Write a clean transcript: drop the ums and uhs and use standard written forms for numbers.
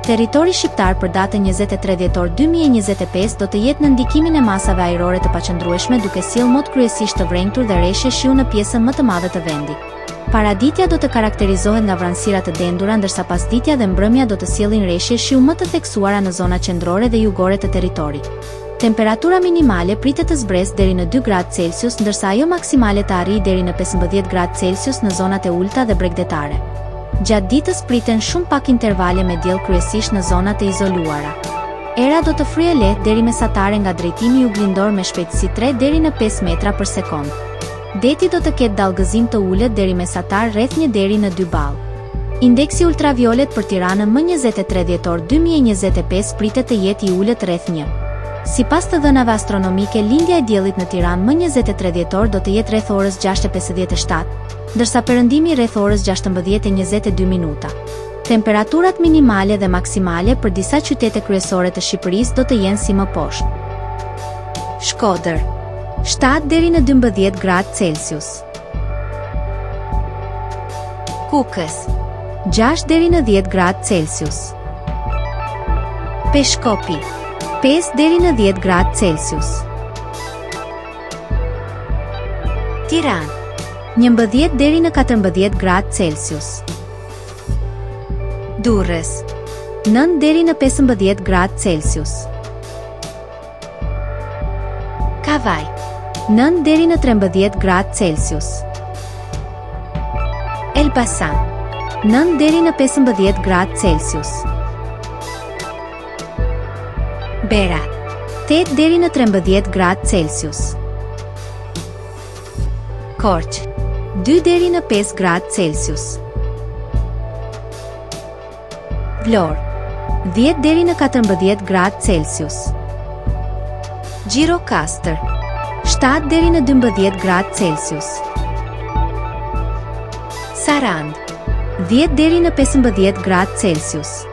Territori shqiptar për datën 23 dhjetor 2025 do të jetë në ndikimin e masave ajrore të paqëndrueshme, duke sjellë mod kryesisht të vrenjtur dhe reshje shiu në pjesën më të madhe të vendit. Paraditja do të karakterizohet nga vranësira të dendura, ndërsa pasditja dhe mbrëmja do të sjellin reshje shiu më të theksuara në zonat qendrore dhe jugore të territorit. Temperatura minimale pritet të zbresë deri në 2 gradë Celsius, ndërsa ajo maksimale të arrijë deri në 15 gradë Celsius në zonat e ulta dhe bregdetare. Gjatë ditës priten shumë pak intervale me diell, kryesisht në zonat e izoluara. Era do të fryejë lehtë deri mesatare nga drejtimi juglindor me shpejtësi 3 deri në 5 metra për sekond. Deti do të ketë dallgëzim të ulët deri mesatar rreth 1 deri në 2 ball. Indeksi ultraviolet për Tiranën më 23 dhjetor 2025 pritet të jetë i ulët rreth 1. Sipas të dhënave astronomike, lindja e diellit në Tiranë më 23 dhjetor do të jetë rreth orës 6:57, ndërsa perëndimi rreth orës 16:22 minuta. Temperaturat minimale dhe maksimale për disa qytete kryesore të Shqipërisë do të jenë si më poshtë. Shkodër, 7 deri në 12 gradë Celsius. Kukës, 6 deri në 10 gradë Celsius. Peshkopi, 5 deri në 10 gradë Celsius. Tiranë, 11 deri në 14 gradë Celsius. Durrës, 9 deri në 15 gradë Celsius. Kavaj, 9 deri në 13 gradë Celsius. Elbasan, 9 deri në 15 gradë Celsius. Berat, 8 deri në 13 gradë Celsius. Korç, 2 deri në 5 gradë Celsius. Vlorë, 10 deri në 14 gradë Celsius. Gjirokastër, 7 deri në 12 gradë Celsius. Sarandë, 10 deri në 15 gradë Celsius.